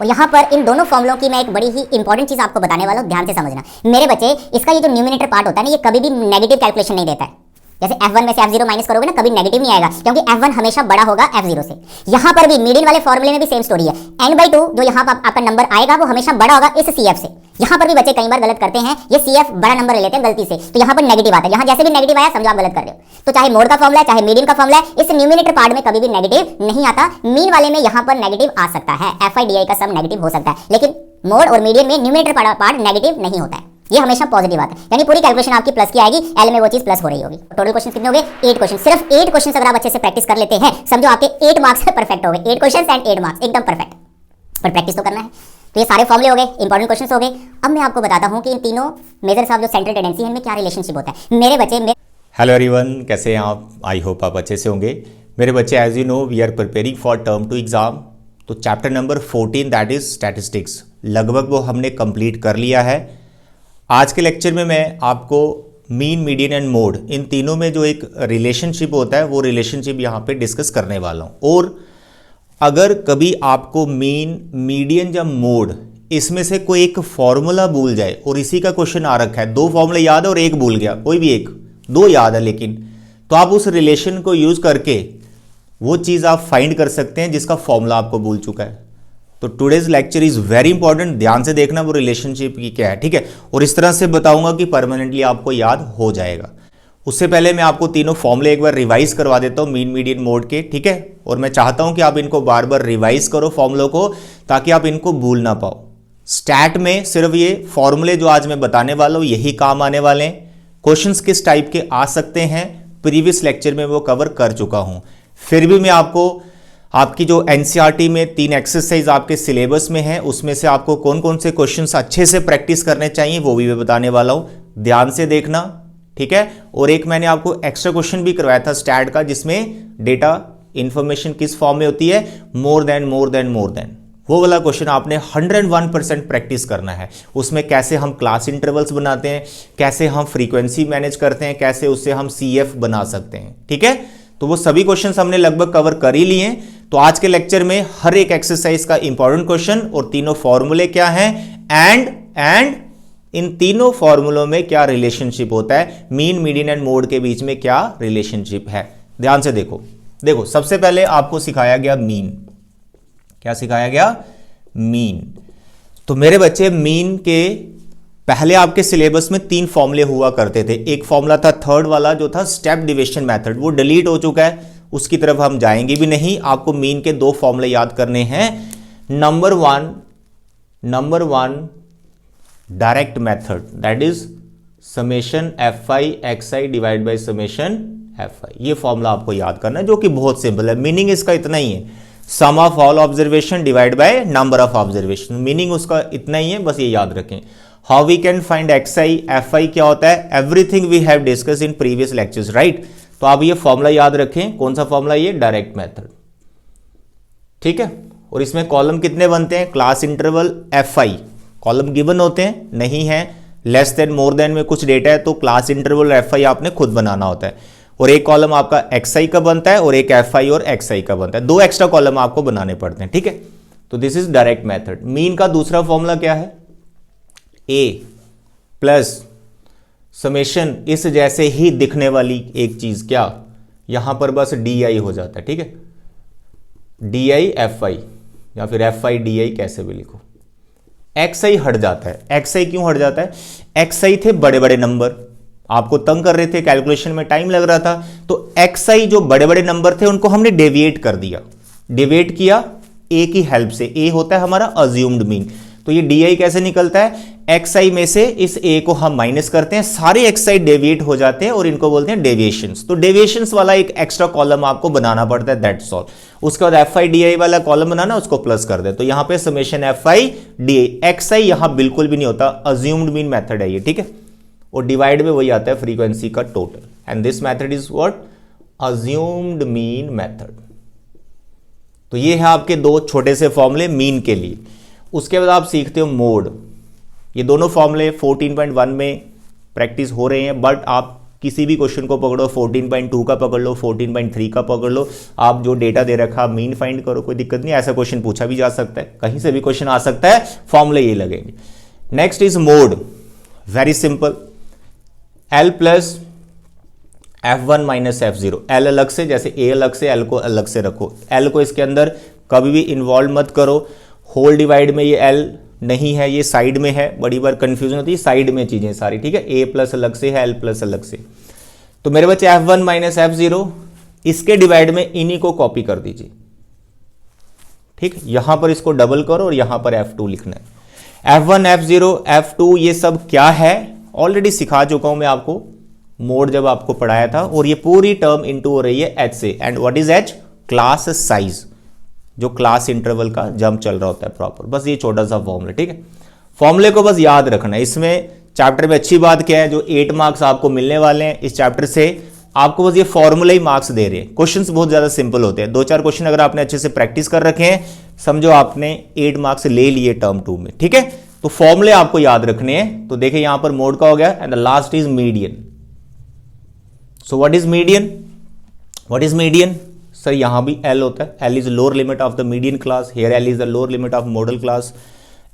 और यहाँ पर इन दोनों फॉर्मुलों की मैं एक बड़ी ही इंपॉर्टेंट चीज आपको बताने वाला हूँ, ध्यान से समझना मेरे बच्चे। इसका ये जो न्यूमिनेटर पार्ट होता है ना, ये कभी भी नेगेटिव कैलकुलेशन नहीं देता है। जैसे f1 में से f0 माइनस करोगे ना, कभी नेगेटिव नहीं आएगा, क्योंकि f1 हमेशा बड़ा होगा f0 से। यहाँ पर भी मीडियन वाले फॉर्मूले में भी सेम स्टोरी है, n/2 जो यहाँ पर आपका नंबर आएगा वो हमेशा बड़ा होगा इस CF से। यहाँ पर भी बच्चे कई बार गलत करते हैं, ये CF बड़ा नंबर ले लेते हैं गलती से, तो यहाँ पर नेगेटिव आता है। यहाँ जैसे भी नेगेटिव आया समझो आप गलत कर रहे हो। तो चाहे मोड का फॉर्मूला है चाहे मीडियन का फॉर्मूला है, इस न्यूमिनेटर पार्ट में कभी भी नेगेटिव नहीं आता। मीन वाले में यहाँ पर नेगेटिव आ सकता है, FI/DI का सम नेगेटिव हो सकता है, लेकिन मोड और मीडियन में न्यूमिनेटर पार्ट नेगेटिव नहीं होता है, ये हमेशा पॉजिटिव आता है। यानी पूरी कैलकुलेशन आपकी प्लस की आएगी, एल में वो चीज प्लस हो रही होगी। टोटल क्वेश्चन कितने हो गए? 8 क्वेश्चन। सिर्फ 8 क्वेश्चन अगर आप अच्छे से प्रैक्टिस कर लेते हैं, समझो आपके 8 मार्क्स परफेक्ट हो गए। 8 क्वेश्चन एंड 8 मार्क्स एकदम परफेक्ट। पर प्रैक्टिस तो करना है। तो ये सारे फॉर्मूले हो गए, इंपॉर्टेंट क्वेश्चन हो गए। अब मैं आपको बताता हूँ कि इन तीनों मेजर्स ऑफ जो सेंट्रल टेंडेंसी है इनमें क्या रिलेशनशिप होता है। मेरे बच्चे हेलो एवरीवन, कैसे हैं आप? आई होप आप अच्छे से होंगे। मेरे बच्चे, as you know we are preparing for term 2 exam. तो chapter number 14 that is statistics, लगभग वो हमने कंप्लीट कर लिया है। आज के लेक्चर में मैं आपको मीन, मीडियन एंड मोड, इन तीनों में जो एक रिलेशनशिप होता है वो रिलेशनशिप यहाँ पे डिस्कस करने वाला हूँ। और अगर कभी आपको मीन, मीडियन या मोड इसमें से कोई एक फॉर्मूला भूल जाए, और इसी का क्वेश्चन आ रखा है, 2 फॉर्मूले याद है और एक भूल गया, कोई भी एक, 2 याद है लेकिन, तो आप उस रिलेशन को यूज करके वो चीज़ आप फाइंड कर सकते हैं जिसका फॉर्मूला आपको भूल चुका है। तो today's lecture is very important, ध्यान से देखना वो रिलेशनशिप की क्या है, ठीक है। और इस तरह से बताऊंगा कि परमानेंटली आपको याद हो जाएगा। उससे पहले मैं आपको तीनों फॉर्मूले एक बार रिवाइज करवा देता हूं, मीन, मीडियन, मोड के, ठीक है। और मैं चाहता हूं कि आप इनको बार बार रिवाइज करो फॉर्मूलों को, ताकि आप इनको भूल ना पाओ। स्टैट में सिर्फ ये फॉर्मूले जो आज मैं बताने वाला हूं यही काम आने वाले हैं। क्वेश्चंस किस टाइप के आ सकते हैं प्रीवियस लेक्चर में वो कवर कर चुका हूं। फिर भी मैं आपको आपकी जो एनसीईआरटी में 3 एक्सरसाइज आपके सिलेबस में है, उसमें से आपको कौन कौन से क्वेश्चंस अच्छे से प्रैक्टिस करने चाहिए वो भी मैं बताने वाला हूं, ध्यान से देखना, ठीक है। और एक मैंने आपको एक्स्ट्रा क्वेश्चन भी करवाया था स्टैट का, जिसमें डेटा इंफॉर्मेशन किस फॉर्म में होती है, मोर देन, वो वाला क्वेश्चन आपने 101% प्रैक्टिस करना है। उसमें कैसे हम क्लास इंटरवल्स बनाते हैं, कैसे हम फ्रीक्वेंसी मैनेज करते हैं, कैसे उससे हम CF बना सकते हैं, ठीक है। तो वो सभी क्वेश्चंस हमने लगभग कवर कर ही लिए हैं। तो आज के लेक्चर में हर एक एक्सरसाइज का इंपॉर्टेंट क्वेश्चन और तीनों फॉर्मूले क्या हैं, एंड इन तीनों फॉर्मूलों में क्या रिलेशनशिप होता है, मीन, मीडियन एंड मोड के बीच में क्या रिलेशनशिप है। ध्यान से देखो सबसे पहले आपको सिखाया गया मीन। क्या सिखाया गया? मीन। तो मेरे बच्चे, मीन के पहले आपके सिलेबस में 3 फॉर्मूले हुआ करते थे। एक फॉर्मूला था थर्ड वाला जो था स्टेप डिविजन मेथड, वो डिलीट हो चुका है, उसकी तरफ हम जाएंगे भी नहीं। आपको मीन के 2 फॉर्मूले याद करने हैं। Number one direct method, that is summation FI XI divide by summation FI। ये फॉर्मूला आपको याद करना है, जो कि बहुत सिंपल है। मीनिंग इसका इतना ही है, sum of all observation divide by number of observation. Meaning उसका इतना ही है, बस ये याद रखें। How we can find XI FI क्या होता है, everything we have discuss in previous lectures, right. तो आप ये फॉर्मूला याद रखें। कौन सा फॉर्मूला? ये डायरेक्ट मेथड, ठीक है। और इसमें कॉलम कितने बनते हैं? Class interval FI, column given होते हैं, नहीं है लेस देन मोर देन में कुछ डेटा है तो क्लास इंटरवल FI आपने खुद बनाना होता है। और एक कॉलम आपका XI का बनता है और एक FI और XI का बनता है, 2 एक्स्ट्रा कॉलम आपको बनाने पड़ते हैं, ठीक है। तो this is direct method. Mean का दूसरा फॉर्मूला क्या है? A प्लस समेशन इस जैसे ही दिखने वाली एक चीज, क्या यहां पर बस DI हो जाता है, ठीक है। DI FI या फिर FI DI कैसे भी लिखो। XI हट जाता है। XI क्यों हट जाता है? XI थे बड़े बड़े नंबर, आपको तंग कर रहे थे, कैलकुलेशन में टाइम लग रहा था, तो XI जो बड़े बड़े नंबर थे उनको हमने डेविएट कर दिया। डेविएट किया A की हेल्प से। A होता है हमारा अज्यूम्ड मीन। तो ये DI कैसे निकलता है? XI में से इस A को हम माइनस करते हैं, सारे XI डेविएट हो जाते हैं और इनको बोलते हैं डेविएशंस। तो डेविएशंस वाला एक एक्स्ट्रा कॉलम आपको बनाना पड़ता है, दैट्स ऑल। उसके बाद FI DI वाला कॉलम बनाना, उसको प्लस कर दे। तो यहां पे समेशन FI DI, XI यहां बिल्कुल भी नहीं होता, अज्यूम्ड मीन मेथड है ये, ठीक है। और डिवाइड में वही आता है फ्रीक्वेंसी का total, and this method is what? Assumed mean method. तो ये है आपके 2 छोटे से फॉर्मूले मीन के लिए। उसके बाद आप सीखते हो मोड। ये दोनों फॉर्मूले 14.1 में प्रैक्टिस हो रहे हैं, बट आप किसी भी क्वेश्चन को पकड़ो, 14.2 का पकड़ लो, 14.3 का पकड़ लो, आप जो डेटा दे रखा आप मीन फाइंड करो, कोई दिक्कत नहीं, ऐसा क्वेश्चन पूछा भी जा सकता है, कहीं से भी क्वेश्चन आ सकता है, फॉर्मूले ये लगेंगे। Next is mode, very simple, L plus F1 minus F0, L अलग से, जैसे A अलग से, L को अलग से रखो, L को इसके अंदर कभी भी इन्वॉल्व मत करो, होल डिवाइड में ये L नहीं है, ये साइड में है, बड़ी बार कंफ्यूजन होती है, साइड में चीजें सारी, ठीक है, A प्लस अलग से है, L प्लस अलग से। तो मेरे बच्चे F1 माइनस F0, इसके डिवाइड में इन्हीं को कॉपी कर दीजिए, ठीक, यहां पर इसको डबल करो और यहां पर F2 लिखना है। F1 F0 F2 ये सब क्या है ऑलरेडी सिखा चुका हूं मैं आपको, मोड जब आपको पढ़ाया था, और ये पूरी टर्म इनटू हो रही है H से, and what is H, class size, जो क्लास इंटरवल का जंप चल रहा होता है प्रॉपर, बस ये छोटा सा फॉर्मूला, ठीक है, फॉर्मूले को बस याद रखना है। इसमें चैप्टर में अच्छी बात क्या है, जो 8 मार्क्स आपको मिलने वाले हैं इस चैप्टर से, आपको बस ये फॉर्मूला ही मार्क्स दे रहे हैं। क्वेश्चंस बहुत ज्यादा सिंपल होते हैं, 2-4 क्वेश्चन अगर आपने अच्छे से प्रैक्टिस कर रखे हैं, समझो आपने 8 मार्क्स ले लिए टर्म 2 में, ठीक है, तो फॉर्मूले आपको याद रखने हैं। तो देखिए यहां पर मोड का हो गया, and the last is median. So what is median, what is median sir, यहां भी L होता है, L is lower limit of the median class, here L is the lower limit of model class,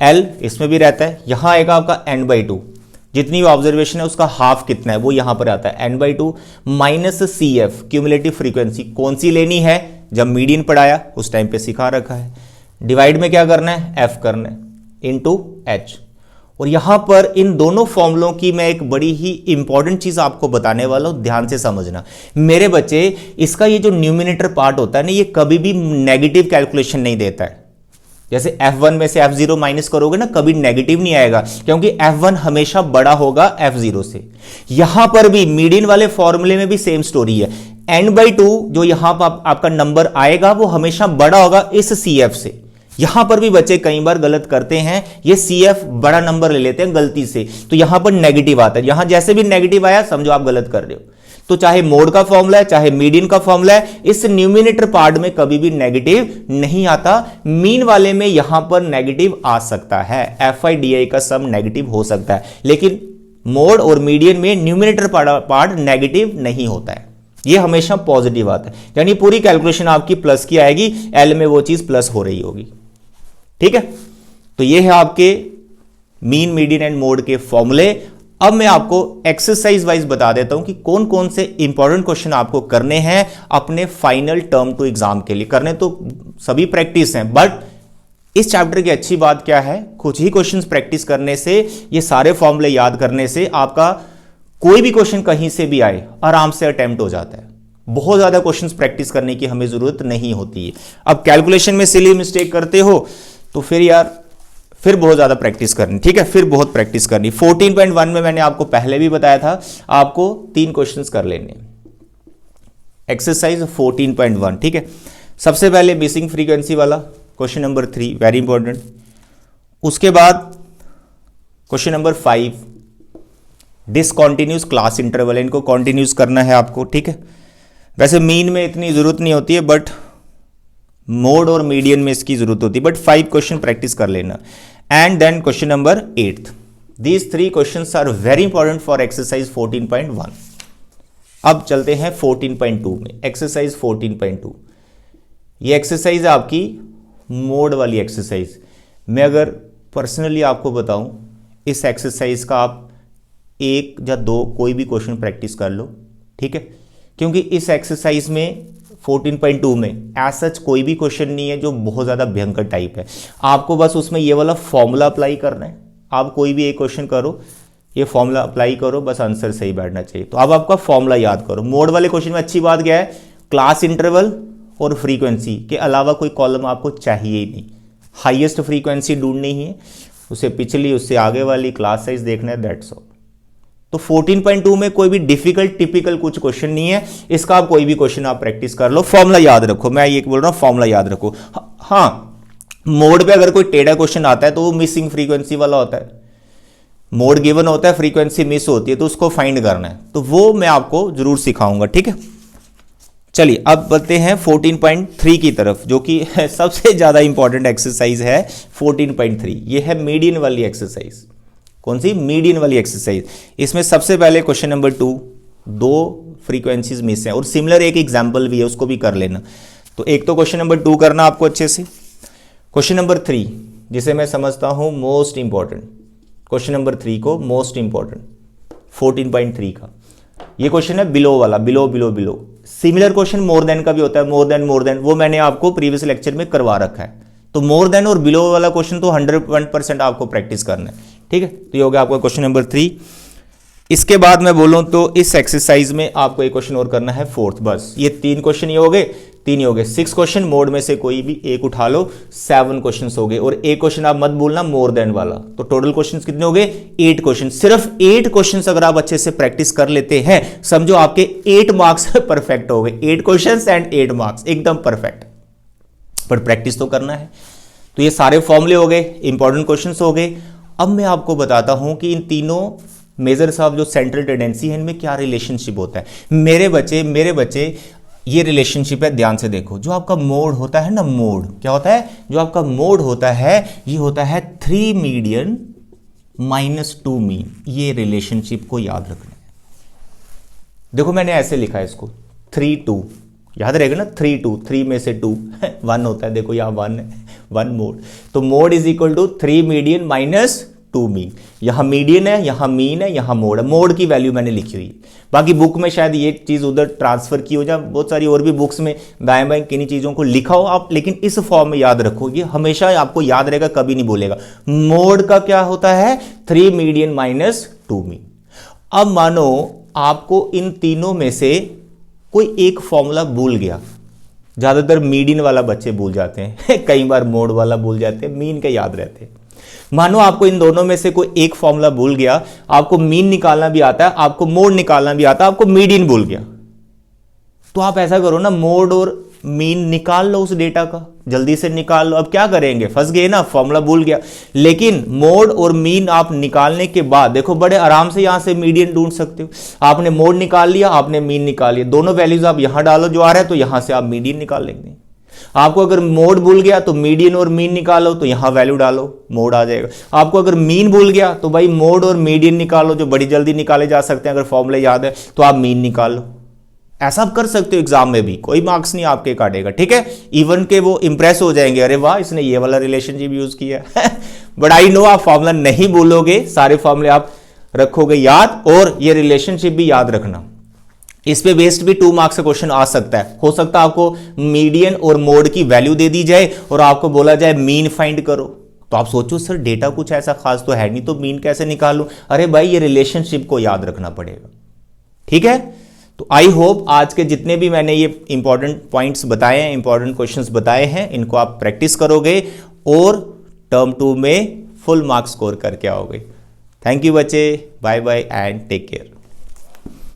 L इसमें भी रहता है, यहां आएगा आपका n/2, जितनी भी ऑब्जर्वेशन है उसका हाफ कितना है वो यहां पर आता है, n/2 minus CF cumulative frequency, कौन सी लेनी है, जब मीडियन पढ़ाया उस टाइम पे सिखा रखा है, डिवाइड में क्या करना है, F करना है, इंटू H। और यहां पर इन दोनों फॉर्मूलों की मैं एक बड़ी ही इंपॉर्टेंट चीज आपको बताने वाला हूं, ध्यान से समझना मेरे बच्चे, इसका ये जो न्यूमिनेटर पार्ट होता है ना, ये कभी भी नेगेटिव कैलकुलेशन नहीं देता है। जैसे F1 में से F0 माइनस करोगे ना, कभी नेगेटिव नहीं आएगा, क्योंकि F1 हमेशा बड़ा होगा F0 से। यहां पर भी मीडियन वाले फॉर्मूले में भी सेम स्टोरी है, n/2 जो यहां पर आपका नंबर आएगा वो हमेशा बड़ा होगा इस CF से। यहां पर भी बच्चे कई बार गलत करते हैं, ये CF बड़ा नंबर ले लेते हैं गलती से, तो यहां पर नेगेटिव आता है, यहां जैसे भी नेगेटिव आया समझो आप गलत कर रहे हो। तो चाहे मोड का फॉर्मूला है, चाहे मीडियन का फॉर्मूला है, इस न्यूमिनेटर पार्ट में कभी भी नेगेटिव नहीं आता, मीन वाले में यहां पर नेगेटिव आ सकता है, FI/DI का सम नेगेटिव हो सकता है, लेकिन मोड और मीडियन में न्यूमिनेटर पार्ट नेगेटिव नहीं होता है, ये हमेशा पॉजिटिव आता है, यानी पूरी कैलकुलेशन आपकी प्लस की आएगी, L में वो चीज प्लस हो रही होगी, ठीक है। तो ये है आपके मीन, मीडियन एंड मोड के फॉर्मूले। अब मैं आपको एक्सरसाइज वाइज बता देता हूं कि कौन कौन से इंपॉर्टेंट क्वेश्चन आपको करने हैं अपने फाइनल टर्म 2 एग्जाम के लिए। करने तो सभी प्रैक्टिस हैं, बट इस चैप्टर की अच्छी बात क्या है, कुछ ही क्वेश्चंस प्रैक्टिस करने से, ये सारे फॉर्मूले याद करने से आपका कोई भी क्वेश्चन कहीं से भी आए आराम से अटेम्प्ट हो जाता है। बहुत ज्यादा क्वेश्चंस प्रैक्टिस करने की हमें जरूरत नहीं होती है। अब कैलकुलेशन में सिली मिस्टेक करते हो तो फिर यार फिर बहुत ज्यादा प्रैक्टिस करनी, ठीक है, फिर बहुत प्रैक्टिस करनी। 14.1 में मैंने आपको पहले भी बताया था, आपको 3 क्वेश्चंस कर लेने, एक्सरसाइज 14.1, ठीक है। सबसे पहले बेसिक फ्रीक्वेंसी वाला क्वेश्चन नंबर 3, वेरी इंपॉर्टेंट। उसके बाद question number 5, discontinuous class interval, इनको कॉन्टिन्यूस करना है आपको, ठीक है। वैसे मीन में इतनी जरूरत नहीं होती है, बट मोड और मीडियन में इसकी जरूरत होती है, बट 5 क्वेश्चन प्रैक्टिस कर लेना। And then question number 8, these 3 questions are very important for exercise 14.1। अब चलते हैं 14.2 में, एक्सरसाइज 14.2। ये एक्सरसाइज है आपकी मोड वाली एक्सरसाइज। मैं अगर पर्सनली आपको बताऊं, इस एक्सरसाइज का आप 1 या 2 कोई भी क्वेश्चन प्रैक्टिस कर लो, ठीक है, क्योंकि इस एक्सरसाइज में 14.2 में एज सच कोई भी क्वेश्चन नहीं है जो बहुत ज़्यादा भयंकर टाइप है। आपको बस उसमें ये वाला फॉर्मूला अप्लाई करना है। आप कोई भी एक क्वेश्चन करो, ये फॉर्मूला अप्लाई करो, बस आंसर सही बैठना चाहिए। तो अब आपका फॉर्मूला याद करो। मोड वाले क्वेश्चन में अच्छी बात क्या है, क्लास इंटरवल और फ्रीक्वेंसी के अलावा कोई कॉलम आपको चाहिए ही नहीं। हाईएस्ट फ्रीक्वेंसी ढूंढनी है, उससे पिछली, उससे आगे वाली, क्लास साइज देखना है, दैट्स ऑल। तो 14.2 में कोई भी डिफिकल्ट टिपिकल कुछ क्वेश्चन नहीं है, इसका आप कोई भी क्वेश्चन आप प्रैक्टिस कर लो, फॉर्मूला याद रखो। मैं ये बोल रहा हूं फॉर्मूला याद रखो। हाँ, मोड पे अगर कोई टेढ़ा क्वेश्चन आता है तो वो मिसिंग फ्रीक्वेंसी वाला होता है। मोड गिवन होता है, फ्रीक्वेंसी मिस होती है, तो उसको फाइंड करना है, तो वो मैं आपको जरूर सिखाऊंगा, ठीक है। चलिए अब बढ़ते हैं 14.3 की तरफ, जो कि सबसे ज्यादा इंपॉर्टेंट एक्सरसाइज है 14.3। ये है मीडियन वाली एक्सरसाइज। कौन सी? मीडियन वाली एक्सरसाइज। इसमें सबसे पहले क्वेश्चन नंबर 2 दो फ्रीक्वेंसीज मिस हैं और सिमिलर एक एग्जाम्पल भी है, उसको भी कर लेना। तो एक तो क्वेश्चन नंबर 2 करना आपको अच्छे से। क्वेश्चन नंबर 3 जिसे मैं समझता हूं मोस्ट इंपॉर्टेंट, क्वेश्चन नंबर 3 को मोस्ट इंपॉर्टेंट 14.3 का ये क्वेश्चन है बिलो वाला, below below below. Similar question more than का भी होता है, मोर देन वो मैंने आपको प्रीवियस लेक्चर में करवा रखा है। तो मोर देन और बिलो वाला क्वेश्चन तो 100% आपको प्रैक्टिस करना है, ठीक है। तो ये हो गया आपका क्वेश्चन नंबर 3। इसके बाद मैं बोलूं तो इस एक्सरसाइज में आपको एक क्वेश्चन और करना है 4th, बस ये 3 क्वेश्चन ही हो गए, 3 ही हो गए। 6 क्वेश्चन, मोड में से कोई भी एक उठा लो, 7 क्वेश्चन हो गए। और एक क्वेश्चन आप मत भूलना मोर देन वाला। तो टोटल क्वेश्चन कितने हो गए? 8 क्वेश्चन। सिर्फ 8 क्वेश्चन अगर आप अच्छे से प्रैक्टिस कर लेते हैं, समझो आपके 8 मार्क्स परफेक्ट हो गए। 8 क्वेश्चन एंड 8 मार्क्स एकदम परफेक्ट। पर प्रैक्टिस तो करना है। तो ये सारे फॉर्मूले हो गए, इंपॉर्टेंट क्वेश्चंस हो गए। अब मैं आपको बताता हूं कि इन तीनों मेजर्स ऑफ जो सेंट्रल टेंडेंसी है इनमें क्या रिलेशनशिप होता है। मेरे बच्चे ये रिलेशनशिप है, ध्यान से देखो। जो आपका मोड होता है ना, मोड क्या होता है? जो आपका मोड होता है ये होता है 3 मीडियन माइनस 2 मीन। ये रिलेशनशिप को याद रखना है। देखो मैंने ऐसे लिखा है इसको 3 2, याद रहेगा ना 3 2, 3 में से 2 1 होता है। देखो यहाँ 1 है, 1 मोड। तो mode is equal to 3 median minus 2 mean. यहां मीडियन है, यहां मीन है, यहां मोड है। मोड की वैल्यू मैंने लिखी हुई है। बाकी बुक में शायद ये चीज उधर ट्रांसफर की हो जाए, बहुत सारी और भी बुक्स में दाएं बाएं किन्हीं चीजों को लिखा हो आप, लेकिन इस फॉर्म में याद रखो। ये हमेशा आपको याद रहेगा, कभी नहीं बोलेगा। मोड का क्या होता है? 3 मीडियन माइनस 2 मीन। अब मानो आपको इन तीनों में से कोई एक फॉर्मूला भूल गया। ज्यादातर मीडियन वाला बच्चे भूल जाते हैं कई बार मोड वाला भूल जाते हैं, मीन के याद रहते हैं। मानो आपको इन दोनों में से कोई एक फॉर्मूला भूल गया, आपको मीन निकालना भी आता है, आपको मोड निकालना भी आता है, आपको मीडियन भूल गया। तो आप ऐसा करो ना, मोड और मीन निकाल लो उस डेटा का, जल्दी से निकाल लो। अब क्या करेंगे? फंस गए ना, फॉर्मूला भूल गया। लेकिन मोड और मीन आप निकालने के बाद देखो बड़े आराम से यहां से मीडियन ढूंढ सकते हो। आपने मोड निकाल लिया, आपने मीन निकाल लिया, दोनों वैल्यूज आप यहां डालो जो आ रहा है, तो यहां से आप मीडियन निकाल लेंगे। आपको अगर मोड भूल गया तो मीडियन और मीन निकालो, तो यहां वैल्यू डालो, मोड आ जाएगा। आपको अगर मीन भूल गया तो भाई मोड और मीडियन निकालो, जो बड़ी जल्दी निकाले जा सकते हैं। अगर फॉर्मूला याद है तो आप मीन निकाल लो। ऐसा आप कर सकते हो एग्जाम में भी, कोई मार्क्स नहीं आपके काटेगा, ठीक है। इवन के वो इंप्रेस हो जाएंगे, अरे वाह इसने ये वाला रिलेशनशिप यूज किया बट आई नो आप फॉर्मूला नहीं भूलोगे, सारे फॉर्मूले आप रखोगे याद, और ये रिलेशनशिप भी याद रखना। इस पे बेस्ड भी 2 मार्क्स का क्वेश्चन आ सकता है। हो सकता है आपको मीडियन और मोड की वैल्यू दे दी जाए और आपको बोला जाए मीन फाइंड करो। तो आप सोचो सर डेटा कुछ ऐसा खास तो है नहीं, तो मीन कैसे निकालूं? अरे भाई ये रिलेशनशिप को याद रखना पड़ेगा, ठीक है। तो आई होप आज के जितने भी मैंने ये इंपॉर्टेंट पॉइंट्स बताए हैं, इंपॉर्टेंट क्वेश्चंस बताए हैं, इनको आप प्रैक्टिस करोगे और टर्म 2 में फुल मार्क्स स्कोर करके आओगे। थैंक यू बच्चे, bye bye and take care.